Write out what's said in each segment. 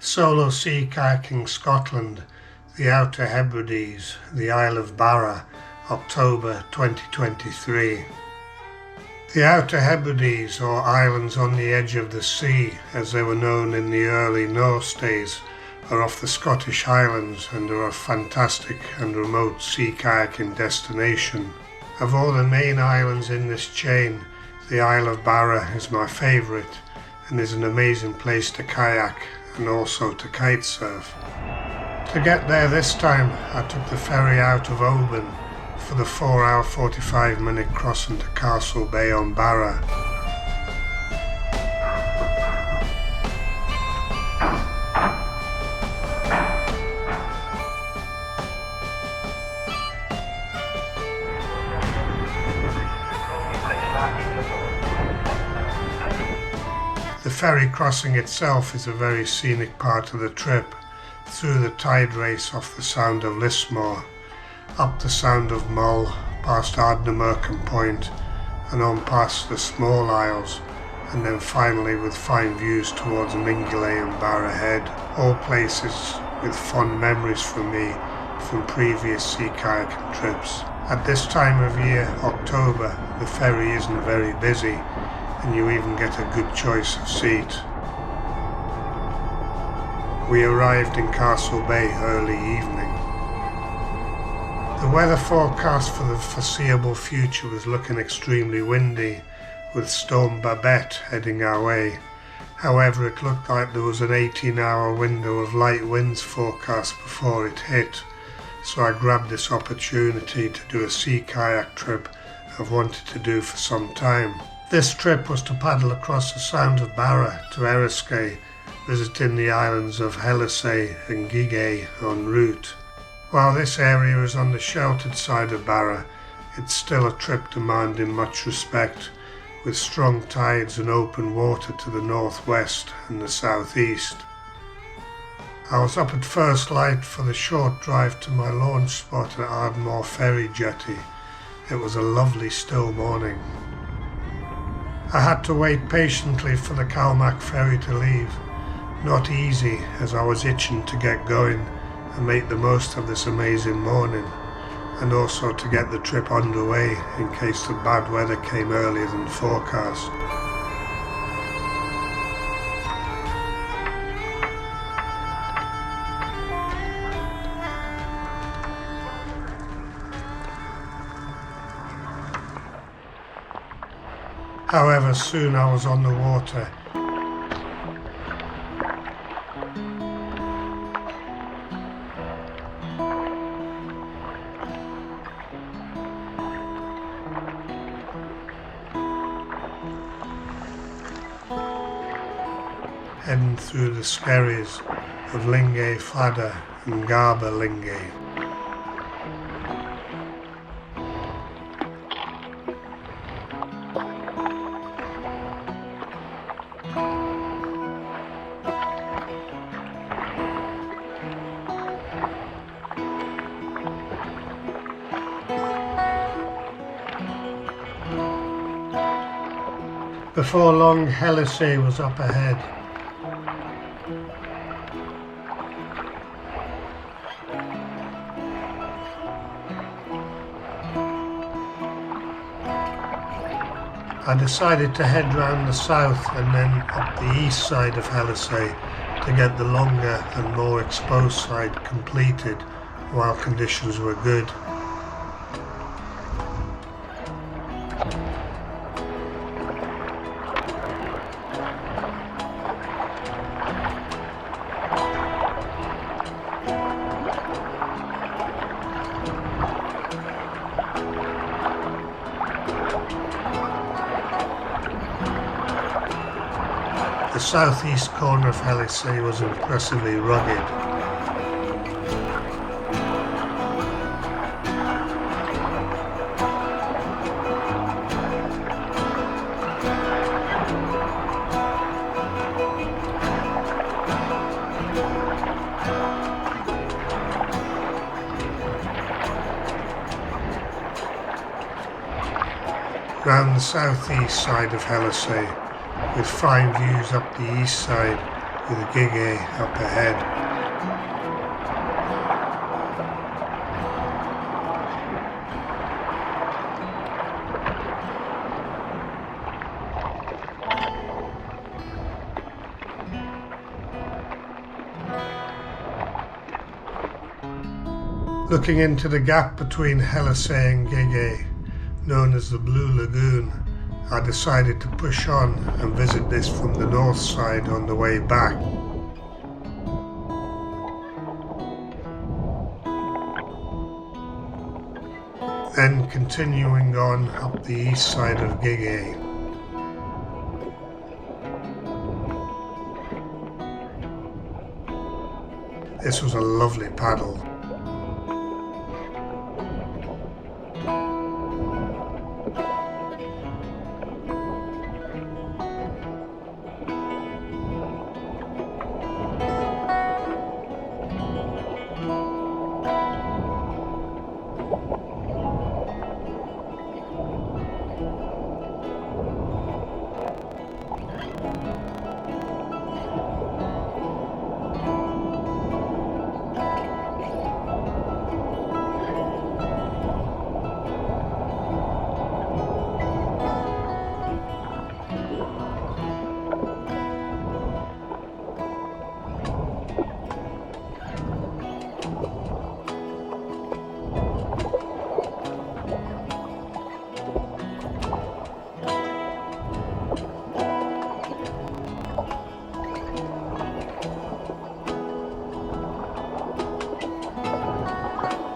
Solo sea kayaking Scotland, the Outer Hebrides, the Isle of Barra, October 2023. The Outer Hebrides, or islands on the edge of the sea, as they were known in the early Norse days, are off the Scottish Highlands and are a fantastic and remote sea kayaking destination. Of all the main islands in this chain, the Isle of Barra is my favourite and is an amazing place to kayak and also to kitesurf. To get there this time, I took the ferry out of Oban for the 4-hour 45-minute crossing to Castle Bay on Barra. The ferry crossing itself is a very scenic part of the trip, through the tide race off the Sound of Lismore, up the Sound of Mull, past Ardnamurchan Point, and on past the Small Isles, and then finally with fine views towards Mingulay and Barra Head, all places with fond memories for me from previous sea kayaking trips. At this time of year, October, the ferry isn't very busy, and you even get a good choice of seat. We arrived in Castle Bay early evening. The weather forecast for the foreseeable future was looking extremely windy, with Storm Babet heading our way. However, it looked like there was an 18-hour window of light winds forecast before it hit, so I grabbed this opportunity to do a sea kayak trip I've wanted to do for some time. This trip was to paddle across the Sound of Barra to Eriskay, visiting the islands of Eriskay and Kayak en route. While this area is on the sheltered side of Barra, it's still a trip demanding much respect, with strong tides and open water to the northwest and the southeast. I was up at first light for the short drive to my launch spot at Ardmore Ferry Jetty. It was a lovely still morning. I had to wait patiently for the Kayak ferry to leave. Not easy, as I was itching to get going and make the most of this amazing morning, and also to get the trip underway in case the bad weather came earlier than forecast. However, soon I was on the water. Heading through the skerries of Lingay Fladder and Garba Lingay. Before long, Eriskay was up ahead. I decided to head round the south and then up the east side of Eriskay to get the longer and more exposed side completed while conditions were good. The southeast corner of Eriskay was impressively rugged. Round the southeast side of Eriskay, with fine views up the east side with the Gigay up ahead. Looking into the gap between Eriskay and Gigay, known as the Blue Lagoon, I decided to push on and visit this from the north side on the way back. Then continuing on up the east side of Gigay. This was a lovely paddle.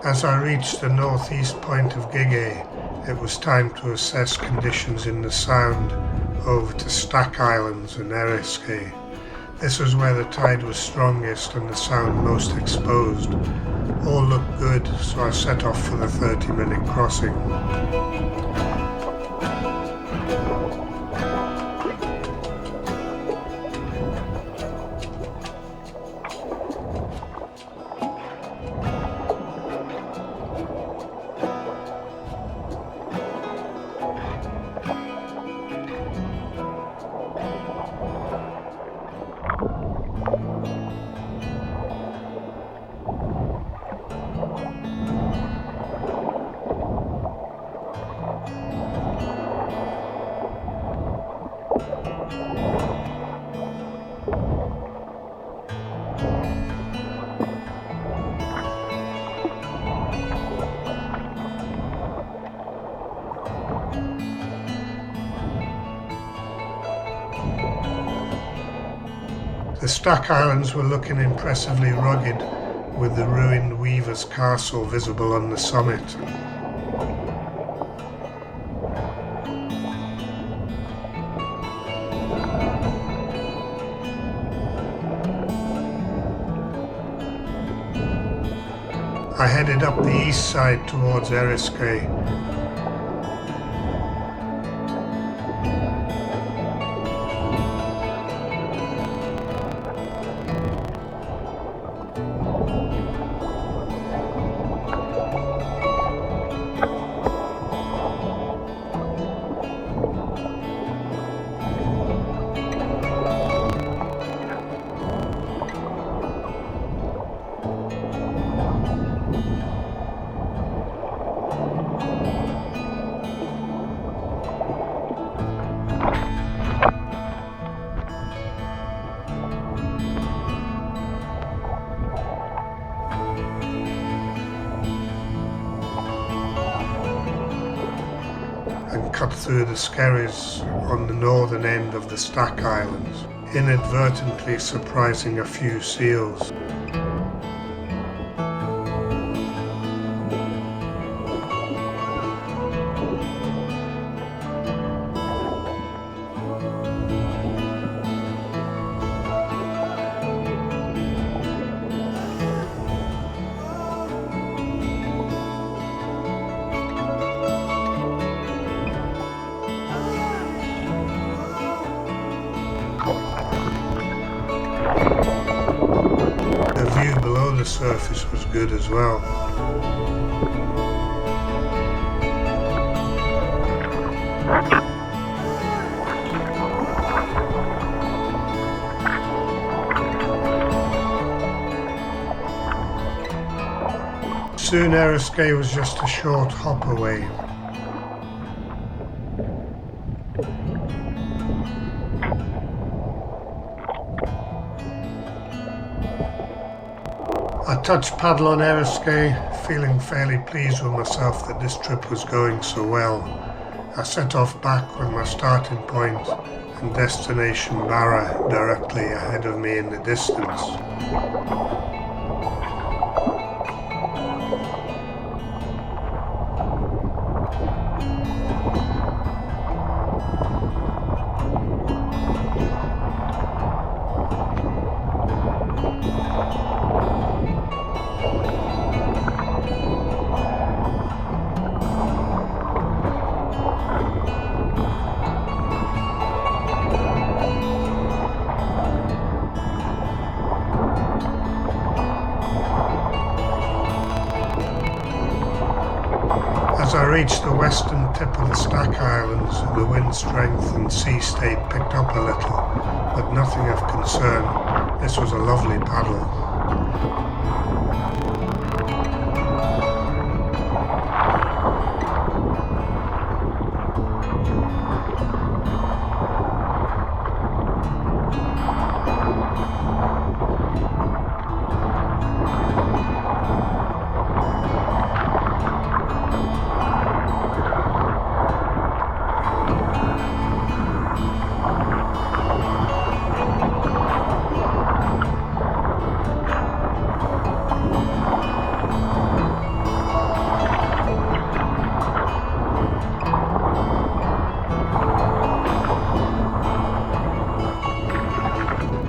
As I reached the northeast point of Gigay, it was time to assess conditions in the Sound over to Stack Islands and Eriskay. This was where the tide was strongest and the Sound most exposed. All looked good, so I set off for the 30-minute crossing. The Stack Islands were looking impressively rugged, with the ruined Weaver's Castle visible on the summit. I headed up the east side towards Eriskay. And cut through the skerries on the northern end of the Stack Islands, inadvertently surprising a few seals. The view below the surface was good as well. Soon Eriskay was just a short hop away. I touched paddle on Eriskay, feeling fairly pleased with myself that this trip was going so well. I set off back with my starting point and destination Barra directly ahead of me in the distance. As I reached the western tip of the Stack Islands, the wind strength and sea state picked up a little, but nothing of concern. This was a lovely paddle.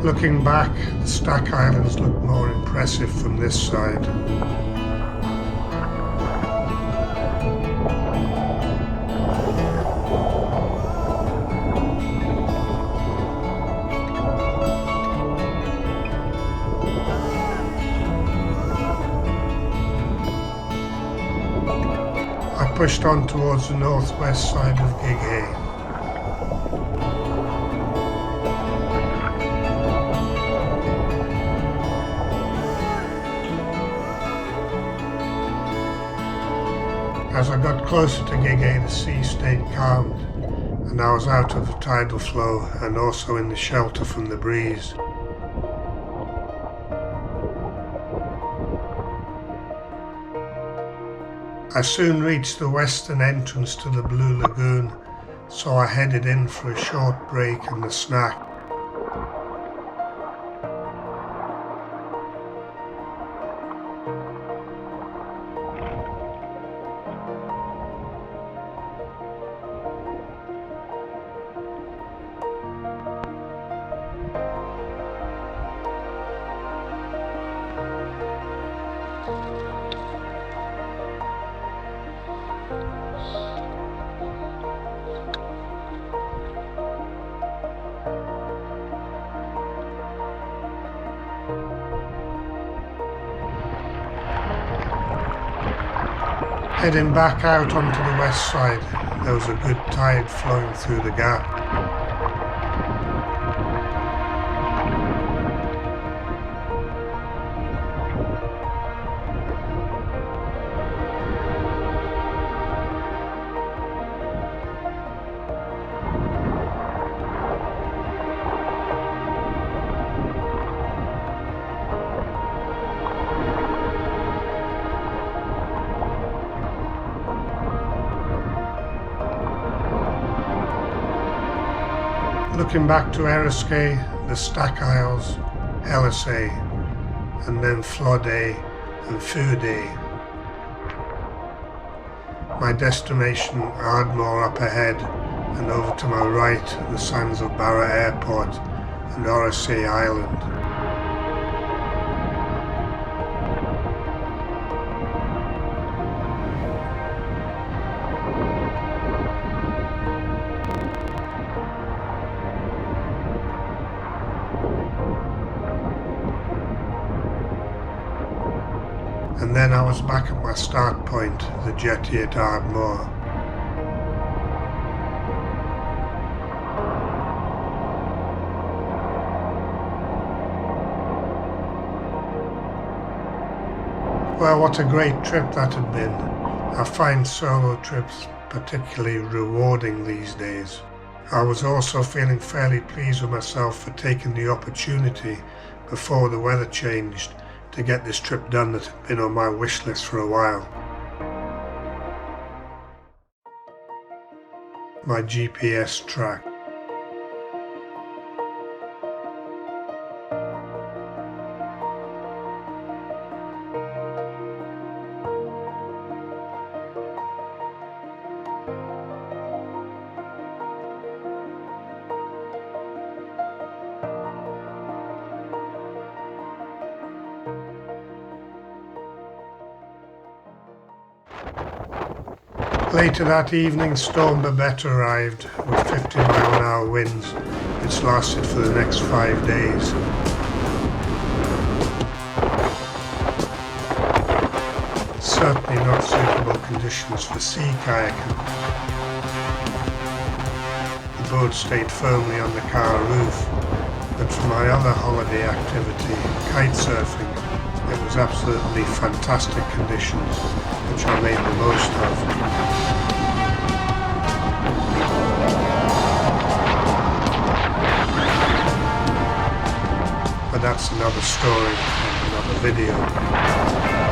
Looking back, the Stack Islands look more impressive from this side. I pushed on towards the northwest side of Gig Hay. As I got closer to Gig Hay, the sea stayed calmed, and I was out of the tidal flow and also in the shelter from the breeze. I soon reached the western entrance to the Blue Lagoon, so I headed in for a short break and a snack. Heading back out onto the west side, there was a good tide flowing through the gap. Looking back to Eriskay, the Stack Isles, Helisay, and then Flodday and Fouday. My destination Ardmore up ahead, and over to my right the sands of Barra Airport and Eriskay Island. And then I was back at my start point, the jetty at Ardmore. Well, what a great trip that had been. I find solo trips particularly rewarding these days. I was also feeling fairly pleased with myself for taking the opportunity before the weather changed to get this trip done that had been on my wish list for a while. My GPS track. Later that evening, Storm Babet arrived with 50-mile-an-hour winds, which lasted for the next 5 days. Certainly not suitable conditions for sea kayaking. The boat stayed firmly on the car roof, but for my other holiday activity, kite surfing, it was absolutely fantastic conditions, which I made the most of. But that's another story and another video.